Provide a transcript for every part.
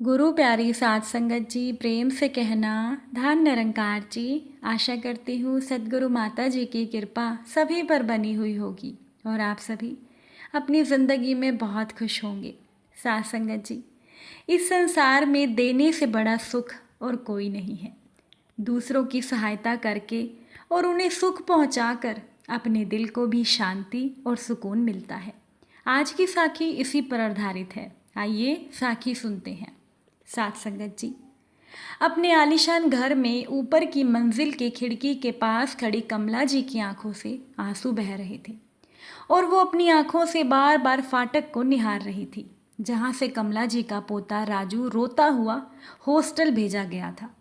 गुरु प्यारी साध संगत जी, प्रेम से कहना धन निरंकार जी। आशा करती हूँ सद्गुरु माता जी की कृपा सभी पर बनी हुई होगी और आप सभी अपनी ज़िंदगी में बहुत खुश होंगे। साध संगत जी, इस संसार में देने से बड़ा सुख और कोई नहीं है। दूसरों की सहायता करके और उन्हें सुख पहुँचाकर अपने दिल को भी शांति और सुकून मिलता है। आज की साखी इसी पर आधारित है। आइए साखी सुनते हैं। साथ संगत जी, अपने आलीशान घर में ऊपर की मंजिल के खिड़की के पास खड़ी कमला जी की आंखों से आंसू बह रहे थे और वो अपनी आंखों से बार बार फाटक को निहार रही थी, जहां से कमला जी का पोता राजू रोता हुआ हॉस्टल भेजा गया था।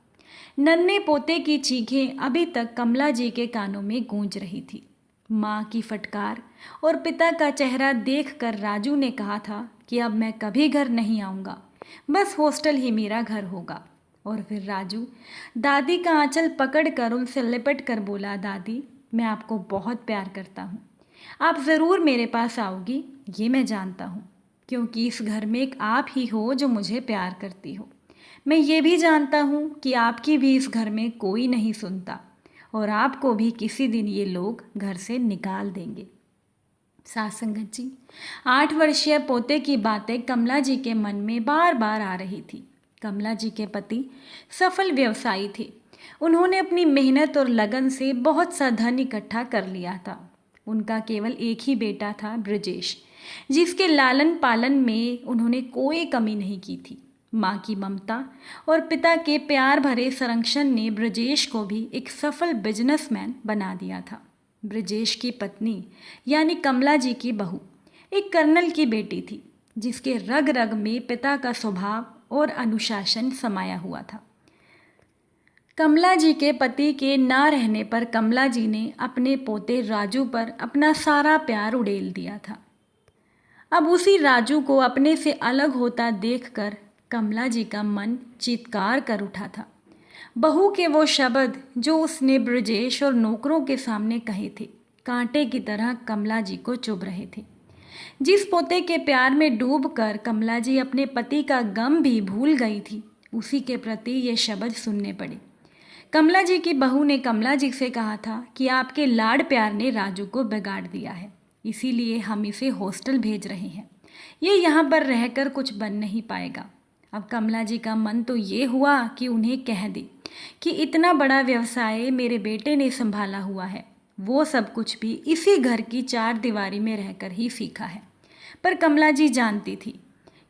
नन्हे पोते की चीखें अभी तक कमला जी के कानों में गूंज रही थी। माँ की फटकार और पिता का चेहरा देखकर राजू ने कहा था कि अब मैं कभी घर नहीं आऊँगा, बस हॉस्टल ही मेरा घर होगा। और फिर राजू दादी का आंचल पकड़कर उनसे लिपट कर बोला, दादी मैं आपको बहुत प्यार करता हूँ, आप ज़रूर मेरे पास आओगी, ये मैं जानता हूँ, क्योंकि इस घर में एक आप ही हो जो मुझे प्यार करती हो। मैं ये भी जानता हूँ कि आपकी भी इस घर में कोई नहीं सुनता और आपको भी किसी दिन ये लोग घर से निकाल देंगे। साथ संगत जी, 8 वर्षीय पोते की बातें कमला जी के मन में बार बार आ रही थी। कमला जी के पति सफल व्यवसायी थे। उन्होंने अपनी मेहनत और लगन से बहुत सा धन इकट्ठा कर लिया था। उनका केवल एक ही बेटा था, ब्रजेश, जिसके लालन पालन में उन्होंने कोई कमी नहीं की थी। माँ की ममता और पिता के प्यार भरे संरक्षण ने ब्रजेश को भी एक सफल बिजनेसमैन बना दिया था। ब्रजेश की पत्नी यानी कमला जी की बहू एक कर्नल की बेटी थी, जिसके रग रग में पिता का स्वभाव और अनुशासन समाया हुआ था। कमला जी के पति के ना रहने पर कमला जी ने अपने पोते राजू पर अपना सारा प्यार उड़ेल दिया था। अब उसी राजू को अपने से अलग होता देखकर कमला जी का मन चीत्कार कर उठा था। बहू के वो शब्द जो उसने ब्रजेश और नौकरों के सामने कहे थे, कांटे की तरह कमला जी को चुभ रहे थे। जिस पोते के प्यार में डूबकर कमला जी अपने पति का गम भी भूल गई थी, उसी के प्रति ये शब्द सुनने पड़े। कमला जी की बहू ने कमला जी से कहा था कि आपके लाड़ प्यार ने राजू को बिगाड़ दिया है, इसीलिए हम इसे हॉस्टल भेज रहे हैं। ये यहाँ पर रहकर कुछ बन नहीं पाएगा। अब कमला जी का मन तो ये हुआ कि उन्हें कह दे कि इतना बड़ा व्यवसाय मेरे बेटे ने संभाला हुआ है, वो सब कुछ भी इसी घर की 4 दीवारी में रहकर ही सीखा है। पर कमला जी जानती थी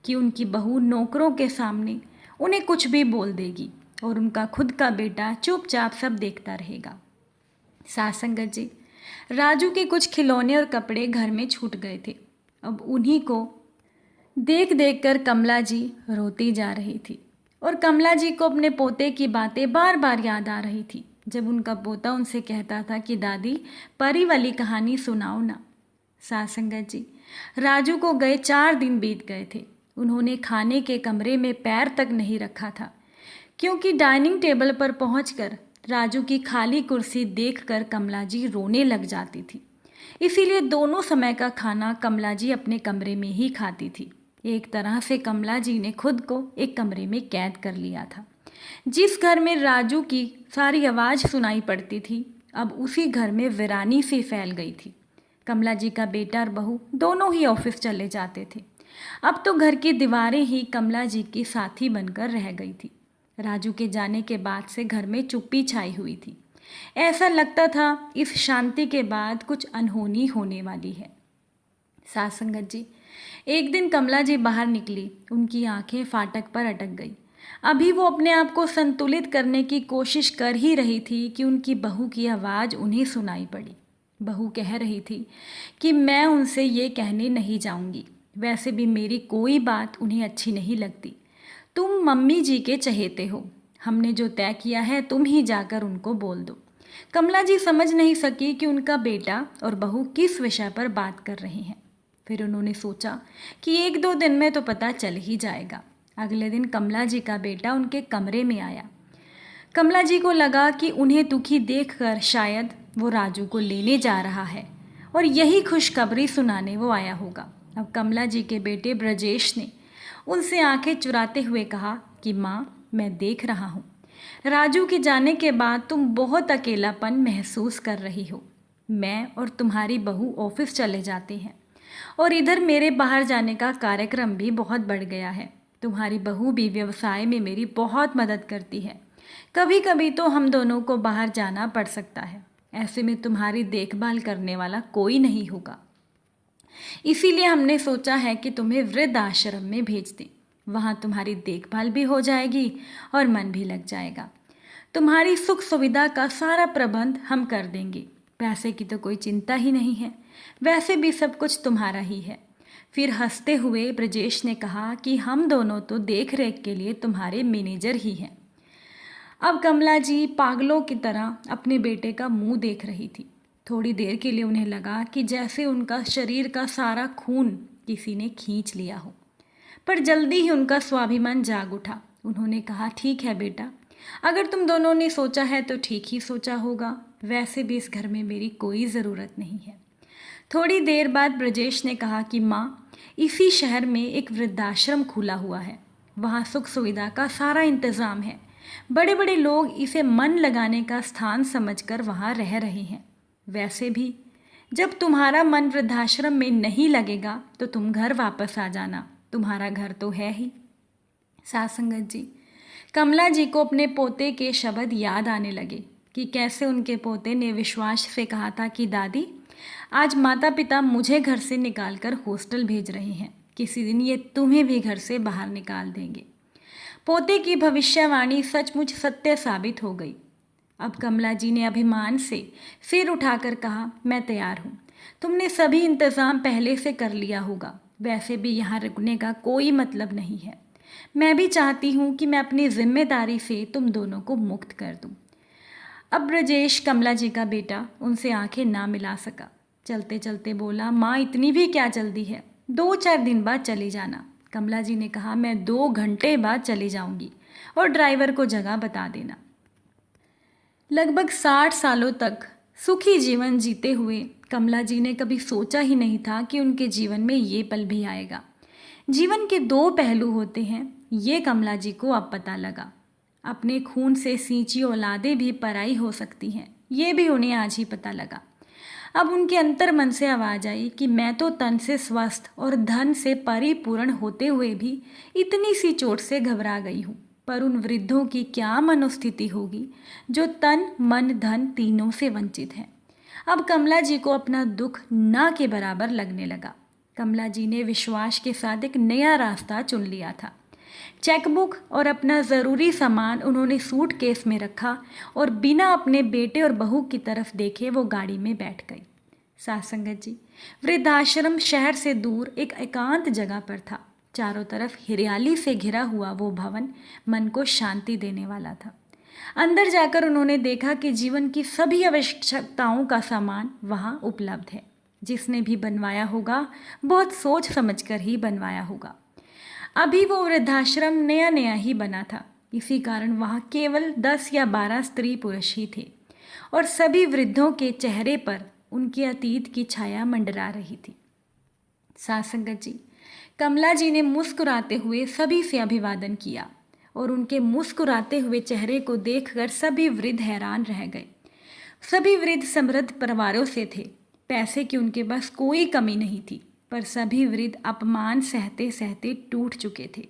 कि उनकी बहू नौकरों के सामने उन्हें कुछ भी बोल देगी और उनका खुद का बेटा चुपचाप सब देखता रहेगा। साथ संगत जी, राजू के कुछ खिलौने और कपड़े घर में छूट गए थे। अब उन्हीं को देख देख कर कमला जी रोती जा रही थी और कमला जी को अपने पोते की बातें बार बार याद आ रही थी, जब उनका पोता उनसे कहता था कि दादी परी वाली कहानी सुनाओ ना। साथ संगत जी, राजू को गए 4 दिन बीत गए थे। उन्होंने खाने के कमरे में पैर तक नहीं रखा था, क्योंकि डाइनिंग टेबल पर पहुंचकर राजू की खाली कुर्सी देखकर कमला जी रोने लग जाती थी। इसीलिए दोनों समय का खाना कमला जी अपने कमरे में ही खाती थी। एक तरह से कमला जी ने खुद को एक कमरे में कैद कर लिया था। जिस घर में राजू की सारी आवाज़ सुनाई पड़ती थी, अब उसी घर में वीरानी सी फैल गई थी। कमला जी का बेटा और बहू दोनों ही ऑफिस चले जाते थे। अब तो घर की दीवारें ही कमला जी की साथी बनकर रह गई थी। राजू के जाने के बाद से घर में चुप्पी छाई हुई थी। ऐसा लगता था इस शांति के बाद कुछ अनहोनी होने वाली है। साथ संगत जी, एक दिन कमला जी बाहर निकली, उनकी आंखें फाटक पर अटक गई। अभी वो अपने आप को संतुलित करने की कोशिश कर ही रही थी कि उनकी बहू की आवाज़ उन्हें सुनाई पड़ी। बहू कह रही थी कि मैं उनसे ये कहने नहीं जाऊंगी, वैसे भी मेरी कोई बात उन्हें अच्छी नहीं लगती। तुम मम्मी जी के चहेते हो, हमने जो तय किया है तुम ही जाकर उनको बोल दो। कमला जी समझ नहीं सकी कि उनका बेटा और बहू किस विषय पर बात कर रहे हैं। फिर उन्होंने सोचा कि 1-2 दिन में तो पता चल ही जाएगा। अगले दिन कमला जी का बेटा उनके कमरे में आया। कमला जी को लगा कि उन्हें दुखी देखकर शायद वो राजू को लेने जा रहा है और यही खुशखबरी सुनाने वो आया होगा। अब कमला जी के बेटे ब्रजेश ने उनसे आंखें चुराते हुए कहा कि माँ, मैं देख रहा हूँ, राजू के जाने के बाद तुम बहुत अकेलापन महसूस कर रही हो। मैं और तुम्हारी बहू ऑफिस चले जाते हैं और इधर मेरे बाहर जाने का कार्यक्रम भी बहुत बढ़ गया है। तुम्हारी बहू भी व्यवसाय में मेरी बहुत मदद करती है। कभी कभी तो हम दोनों को बाहर जाना पड़ सकता है। ऐसे में तुम्हारी देखभाल करने वाला कोई नहीं होगा। इसीलिए हमने सोचा है कि तुम्हें वृद्ध आश्रम में भेज दें। वहाँ तुम्हारी देखभाल भी हो जाएगी और मन भी लग जाएगा। तुम्हारी सुख सुविधा का सारा प्रबंध हम कर देंगे। पैसे की तो कोई चिंता ही नहीं है, वैसे भी सब कुछ तुम्हारा ही है। फिर हंसते हुए ब्रजेश ने कहा कि हम दोनों तो देख रेख के लिए तुम्हारे मैनेजर ही हैं। अब कमला जी पागलों की तरह अपने बेटे का मुंह देख रही थी। थोड़ी देर के लिए उन्हें लगा कि जैसे उनका शरीर का सारा खून किसी ने खींच लिया हो, पर जल्दी ही उनका स्वाभिमान जाग उठा। उन्होंने कहा, ठीक है बेटा, अगर तुम दोनों ने सोचा है तो ठीक ही सोचा होगा। वैसे भी इस घर में मेरी कोई ज़रूरत नहीं है। थोड़ी देर बाद ब्रजेश ने कहा कि माँ, इसी शहर में एक वृद्धाश्रम खुला हुआ है। वहाँ सुख सुविधा का सारा इंतज़ाम है। बड़े बड़े लोग इसे मन लगाने का स्थान समझकर वहाँ रह रहे हैं। वैसे भी जब तुम्हारा मन वृद्धाश्रम में नहीं लगेगा तो तुम घर वापस आ जाना, तुम्हारा घर तो है ही। साथ संगत जी, कमला जी को अपने पोते के शब्द याद आने लगे कि कैसे उनके पोते ने विश्वास से कहा था कि दादी, आज माता पिता मुझे घर से निकालकर हॉस्टल भेज रहे हैं, किसी दिन ये तुम्हें भी घर से बाहर निकाल देंगे। पोते की भविष्यवाणी सचमुच सत्य साबित हो गई। अब कमला जी ने अभिमान से सिर उठाकर कहा, मैं तैयार हूँ। तुमने सभी इंतज़ाम पहले से कर लिया होगा। वैसे भी यहाँ रुकने का कोई मतलब नहीं है। मैं भी चाहती हूँ कि मैं अपनी जिम्मेदारी से तुम दोनों को मुक्त कर दूँ। अब ब्रजेश, कमला जी का बेटा, उनसे आंखें ना मिला सका। चलते चलते बोला, माँ, इतनी भी क्या जल्दी है, 2-4 दिन बाद चली जाना। कमला जी ने कहा, मैं 2 घंटे बाद चली जाऊंगी और ड्राइवर को जगह बता देना। लगभग 60 सालों तक सुखी जीवन जीते हुए कमला जी ने कभी सोचा ही नहीं था कि उनके जीवन में ये पल भी आएगा। जीवन के 2 पहलू होते हैं, ये कमला जी को अब पता लगा। अपने खून से सींची औलादें भी पराई हो सकती हैं, ये भी उन्हें आज ही पता लगा। अब उनके अंतर मन से आवाज आई कि मैं तो तन से स्वस्थ और धन से परिपूर्ण होते हुए भी इतनी सी चोट से घबरा गई हूँ, पर उन वृद्धों की क्या मनोस्थिति होगी जो तन मन धन तीनों से वंचित हैं। अब कमला जी को अपना दुख ना के बराबर लगने लगा। कमला जी ने विश्वास के साथ एक नया रास्ता चुन लिया था। चेकबुक और अपना ज़रूरी सामान उन्होंने सूटकेस में रखा और बिना अपने बेटे और बहू की तरफ देखे वो गाड़ी में बैठ गई। साथ संगत जी, वृद्धाश्रम शहर से दूर एक एकांत जगह पर था। चारों तरफ हरियाली से घिरा हुआ वो भवन मन को शांति देने वाला था। अंदर जाकर उन्होंने देखा कि जीवन की सभी आवश्यकताओं का सामान वहाँ उपलब्ध है। जिसने भी बनवाया होगा बहुत सोच समझकर ही बनवाया होगा। अभी वो वृद्धाश्रम नया नया ही बना था, इसी कारण वहाँ केवल 10 या 12 स्त्री पुरुष ही थे और सभी वृद्धों के चेहरे पर उनके अतीत की छाया मंडरा रही थी। साथ संगत जी, कमला जी ने मुस्कुराते हुए सभी से अभिवादन किया और उनके मुस्कुराते हुए चेहरे को देखकर सभी वृद्ध हैरान रह गए। सभी वृद्ध समृद्ध परिवारों से थे, पैसे की उनके पास कोई कमी नहीं थी, पर सभी वृद्ध अपमान सहते सहते टूट चुके थे।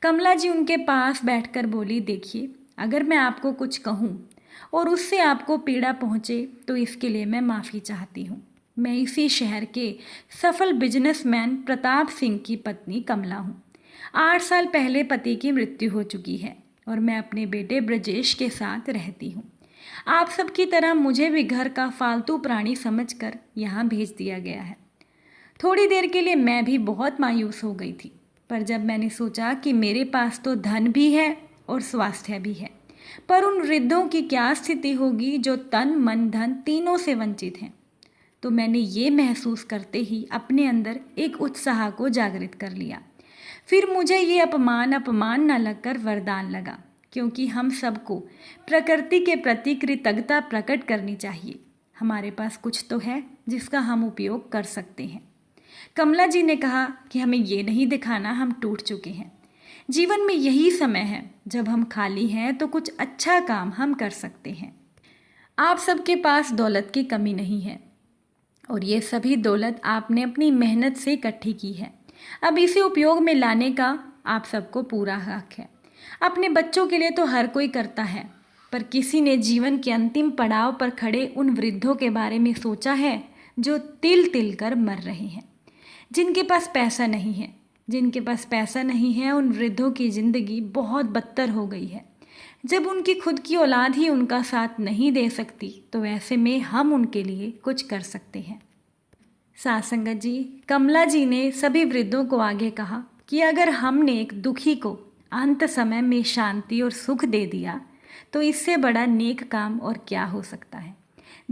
कमला जी उनके पास बैठकर बोली, देखिए, अगर मैं आपको कुछ कहूँ और उससे आपको पीड़ा पहुँचे तो इसके लिए मैं माफ़ी चाहती हूँ। मैं इसी शहर के सफल बिजनेसमैन प्रताप सिंह की पत्नी कमला हूँ। 8 साल पहले पति की मृत्यु हो चुकी है और मैं अपने बेटे ब्रजेश के साथ रहती हूँ। आप सबकी तरह मुझे भी घर का फालतू प्राणी समझकर यहाँ भेज दिया गया है। थोड़ी देर के लिए मैं भी बहुत मायूस हो गई थी, पर जब मैंने सोचा कि मेरे पास तो धन भी है और स्वास्थ्य भी है, पर उन वृद्धों की क्या स्थिति होगी जो तन मन धन तीनों से वंचित हैं, तो मैंने ये महसूस करते ही अपने अंदर एक उत्साह को जागृत कर लिया। फिर मुझे ये अपमान न लगकर वरदान लगा, क्योंकि हम सबको प्रकृति के प्रति कृतज्ञता प्रकट करनी चाहिए। हमारे पास कुछ तो है जिसका हम उपयोग कर सकते हैं। कमला जी ने कहा कि हमें ये नहीं दिखाना हम टूट चुके हैं। जीवन में यही समय है जब हम खाली हैं तो कुछ अच्छा काम हम कर सकते हैं। आप सबके पास दौलत की कमी नहीं है और ये सभी दौलत आपने अपनी मेहनत से इकट्ठी की है। अब इसे उपयोग में लाने का आप सबको पूरा हक है। अपने बच्चों के लिए तो हर कोई करता है, पर किसी ने जीवन के अंतिम पड़ाव पर खड़े उन वृद्धों के बारे में सोचा है जो तिल तिल कर मर रहे हैं, जिनके पास पैसा नहीं है। जिनके पास पैसा नहीं है उन वृद्धों की ज़िंदगी बहुत बदतर हो गई है। जब उनकी खुद की औलाद ही उनका साथ नहीं दे सकती तो ऐसे में हम उनके लिए कुछ कर सकते हैं। साथ संगत जी, कमला जी ने सभी वृद्धों को आगे कहा कि अगर हमने एक दुखी को अंत समय में शांति और सुख दे दिया तो इससे बड़ा नेक काम और क्या हो सकता है।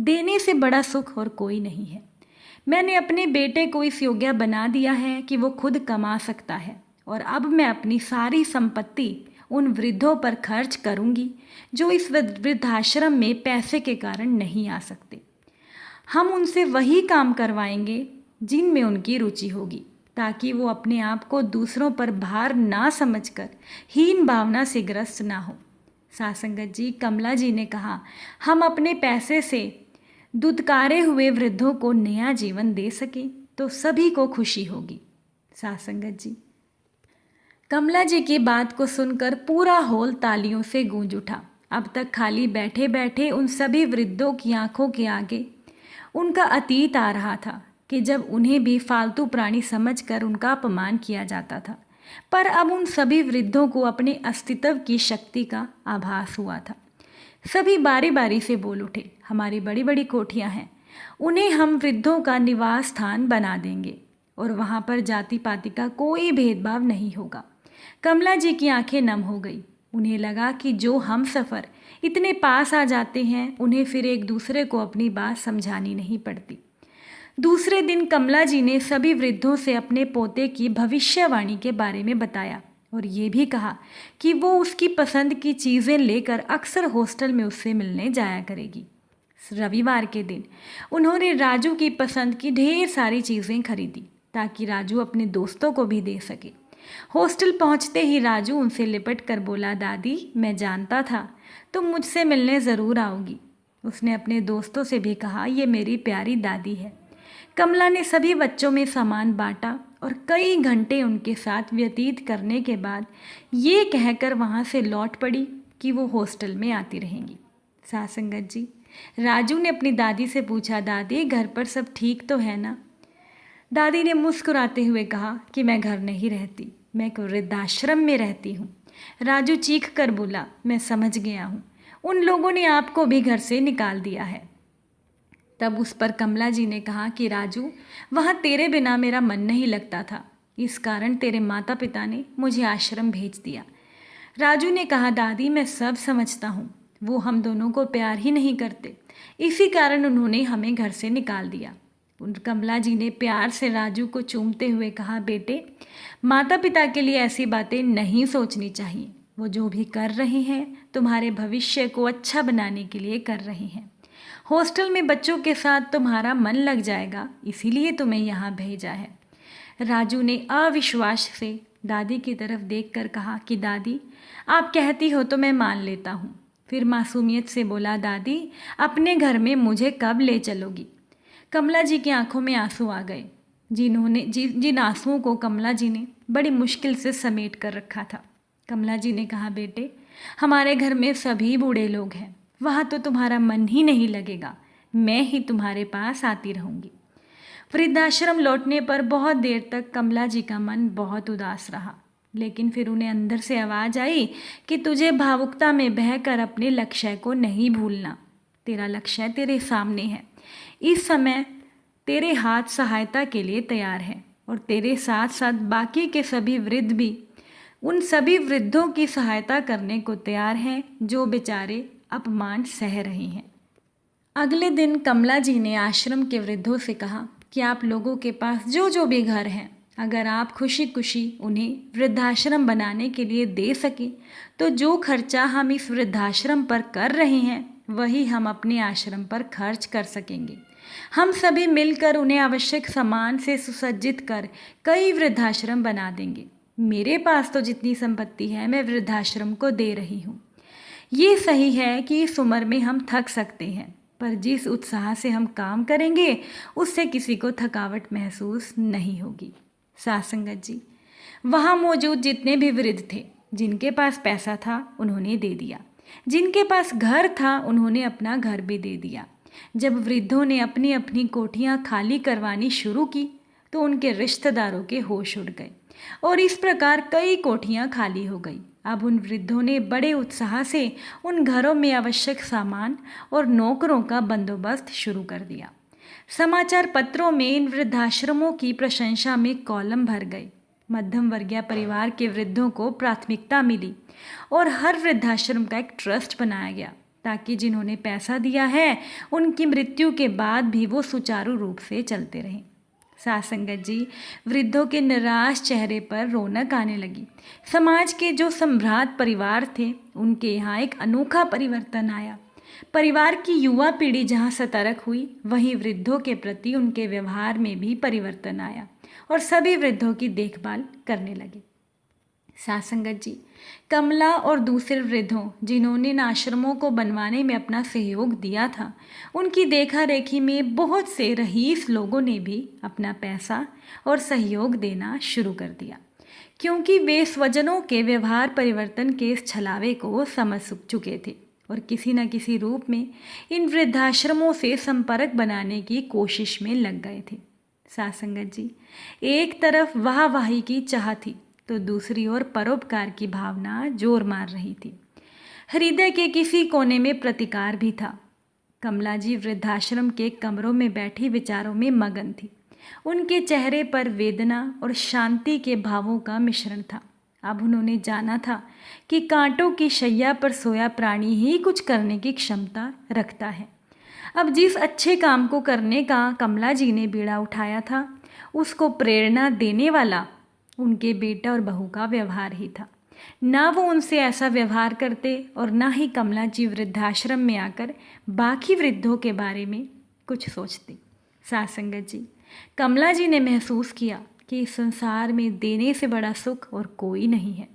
देने से बड़ा सुख और कोई नहीं है। मैंने अपने बेटे को इस योग्य बना दिया है कि वो खुद कमा सकता है और अब मैं अपनी सारी संपत्ति उन वृद्धों पर खर्च करूंगी जो इस वृद्धाश्रम में पैसे के कारण नहीं आ सकते। हम उनसे वही काम करवाएंगे जिनमें उनकी रुचि होगी, ताकि वो अपने आप को दूसरों पर भार ना समझकर हीन भावना से ग्रस्त ना हो। सासंगत जी, कमला जी ने कहा, हम अपने पैसे से दुत्कारे हुए वृद्धों को नया जीवन दे सके तो सभी को खुशी होगी। सासंगत जी, कमला जी की बात को सुनकर पूरा हॉल तालियों से गूंज उठा। अब तक खाली बैठे बैठे उन सभी वृद्धों की आंखों के आगे उनका अतीत आ रहा था कि जब उन्हें भी फालतू प्राणी समझकर उनका अपमान किया जाता था, पर अब उन सभी वृद्धों को अपने अस्तित्व की शक्ति का आभास हुआ था। सभी बारी बारी से बोल उठे, हमारी बड़ी बड़ी कोठियाँ हैं, उन्हें हम वृद्धों का निवास स्थान बना देंगे और वहाँ पर जाति पाति का कोई भेदभाव नहीं होगा। कमला जी की आंखें नम हो गई। उन्हें लगा कि जो हम सफ़र इतने पास आ जाते हैं उन्हें फिर एक दूसरे को अपनी बात समझानी नहीं पड़ती। दूसरे दिन कमला जी ने सभी वृद्धों से अपने पोते की भविष्यवाणी के बारे में बताया और ये भी कहा कि वो उसकी पसंद की चीज़ें लेकर अक्सर हॉस्टल में उससे मिलने जाया करेगी। रविवार के दिन उन्होंने राजू की पसंद की ढेर सारी चीज़ें खरीदी ताकि राजू अपने दोस्तों को भी दे सके। हॉस्टल पहुंचते ही राजू उनसे लिपट कर बोला, दादी, मैं जानता था तुम मुझसे मिलने ज़रूर आओगी। उसने अपने दोस्तों से भी कहा, ये मेरी प्यारी दादी है। कमला ने सभी बच्चों में सामान बांटा और कई घंटे उनके साथ व्यतीत करने के बाद ये कहकर वहाँ से लौट पड़ी कि वो हॉस्टल में आती रहेंगी। सासंगत जी, राजू ने अपनी दादी से पूछा, दादी, घर पर सब ठीक तो है ना? दादी ने मुस्कुराते हुए कहा कि मैं घर नहीं रहती, मैं एक वृद्धाश्रम में रहती हूँ। राजू चीख कर बोला, मैं समझ गया हूँ, उन लोगों ने आपको भी घर से निकाल दिया है। तब उस पर कमला जी ने कहा कि राजू, वहाँ तेरे बिना मेरा मन नहीं लगता था, इस कारण तेरे माता पिता ने मुझे आश्रम भेज दिया। राजू ने कहा, दादी, मैं सब समझता हूँ, वो हम दोनों को प्यार ही नहीं करते, इसी कारण उन्होंने हमें घर से निकाल दिया। कमला जी ने प्यार से राजू को चूमते हुए कहा, बेटे, माता पिता के लिए ऐसी बातें नहीं सोचनी चाहिए। वो जो भी कर रहे हैं तुम्हारे भविष्य को अच्छा बनाने के लिए कर रहे हैं। हॉस्टल में बच्चों के साथ तुम्हारा मन लग जाएगा, इसीलिए तुम्हें यहाँ भेजा है। राजू ने अविश्वास से दादी की तरफ देखकर कहा कि दादी, आप कहती हो तो मैं मान लेता हूँ। फिर मासूमियत से बोला, दादी, अपने घर में मुझे कब ले चलोगी? कमला जी की आंखों में आंसू आ गए, जिन आंसुओं को कमला जी ने बड़ी मुश्किल से समेट कर रखा था। कमला जी ने कहा, बेटे, हमारे घर में सभी बूढ़े लोग हैं, वहाँ तो तुम्हारा मन ही नहीं लगेगा, मैं ही तुम्हारे पास आती रहूँगी। वृद्धाश्रम लौटने पर बहुत देर तक कमला जी का मन बहुत उदास रहा, लेकिन फिर उन्हें अंदर से आवाज़ आई कि तुझे भावुकता में बहकर अपने लक्ष्य को नहीं भूलना। तेरा लक्ष्य तेरे सामने है, इस समय तेरे हाथ सहायता के लिए तैयार है और तेरे साथ साथ बाकी के सभी वृद्ध भी उन सभी वृद्धों की सहायता करने को तैयार हैं जो बेचारे अपमान सह रहे हैं। अगले दिन कमला जी ने आश्रम के वृद्धों से कहा कि आप लोगों के पास जो भी घर हैं, अगर आप खुशी खुशी उन्हें वृद्धाश्रम बनाने के लिए दे सकें तो जो खर्चा हम इस वृद्धाश्रम पर कर रहे हैं वही हम अपने आश्रम पर खर्च कर सकेंगे। हम सभी मिलकर उन्हें आवश्यक सामान से सुसज्जित कर कई वृद्धाश्रम बना देंगे। मेरे पास तो जितनी संपत्ति है मैं वृद्धाश्रम को दे रही हूँ। ये सही है कि इस उम्र में हम थक सकते हैं, पर जिस उत्साह से हम काम करेंगे उससे किसी को थकावट महसूस नहीं होगी। साथ संगत जी, वहाँ मौजूद जितने भी वृद्ध थे, जिनके पास पैसा था उन्होंने दे दिया, जिनके पास घर था उन्होंने अपना घर भी दे दिया। जब वृद्धों ने अपनी अपनी कोठियाँ खाली करवानी शुरू की तो उनके रिश्तेदारों के होश उड़ गए और इस प्रकार कई कोठियाँ खाली हो गई। अब उन वृद्धों ने बड़े उत्साह से उन घरों में आवश्यक सामान और नौकरों का बंदोबस्त शुरू कर दिया। समाचार पत्रों में इन वृद्धाश्रमों की प्रशंसा में कॉलम भर गए। मध्यम वर्गीय परिवार के वृद्धों को प्राथमिकता मिली और हर वृद्धाश्रम का एक ट्रस्ट बनाया गया ताकि जिन्होंने पैसा दिया है उनकी मृत्यु के बाद भी वो सुचारू रूप से चलते रहें। साथ संगत जी, वृद्धों के निराश चेहरे पर रौनक आने लगी। समाज के जो सम्भ्रात परिवार थे उनके यहाँ एक अनोखा परिवर्तन आया। परिवार की युवा पीढ़ी जहाँ सतर्क हुई, वहीं वृद्धों के प्रति उनके व्यवहार में भी परिवर्तन आया और सभी वृद्धों की देखभाल करने लगे। साथ संगत जी, कमला और दूसरे वृद्धों जिन्होंने इन आश्रमों को बनवाने में अपना सहयोग दिया था, उनकी देखा रेखी में बहुत से रईस लोगों ने भी अपना पैसा और सहयोग देना शुरू कर दिया, क्योंकि वे स्वजनों के व्यवहार परिवर्तन के इस छलावे को समझ चुके थे और किसी न किसी रूप में इन वृद्धाश्रमों से संपर्क बनाने की कोशिश में लग गए थे। साथ संगत जी, एक तरफ वाहवाही की चाह थी तो दूसरी ओर परोपकार की भावना जोर मार रही थी। हृदय के किसी कोने में प्रतिकार भी था। कमला जी वृद्धाश्रम के कमरों में बैठी विचारों में मगन थी। उनके चेहरे पर वेदना और शांति के भावों का मिश्रण था। अब उन्होंने जाना था कि कांटों की शैया पर सोया प्राणी ही कुछ करने की क्षमता रखता है। अब जिस अच्छे काम को करने का कमला जी ने बीड़ा उठाया था, उसको प्रेरणा देने वाला उनके बेटा और बहू का व्यवहार ही था। ना वो उनसे ऐसा व्यवहार करते और ना ही कमला जी वृद्धाश्रम में आकर बाकी वृद्धों के बारे में कुछ सोचते। साथ संगत जी, कमला जी ने महसूस किया कि इस संसार में देने से बड़ा सुख और कोई नहीं है।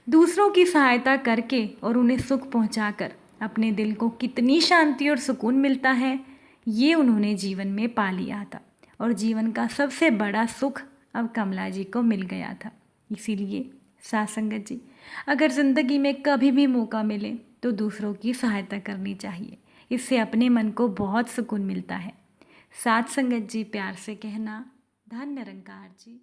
दूसरों की सहायता करके और उन्हें सुख पहुंचाकर अपने दिल को कितनी शांति और सुकून मिलता है, ये उन्होंने जीवन में पा लिया था और जीवन का सबसे बड़ा सुख अब कमला जी को मिल गया था। इसीलिए साथ संगत जी, अगर ज़िंदगी में कभी भी मौका मिले तो दूसरों की सहायता करनी चाहिए। इससे अपने मन को बहुत सुकून मिलता है। साथ संगत जी, प्यार से कहना, धन्य निरंकार जी।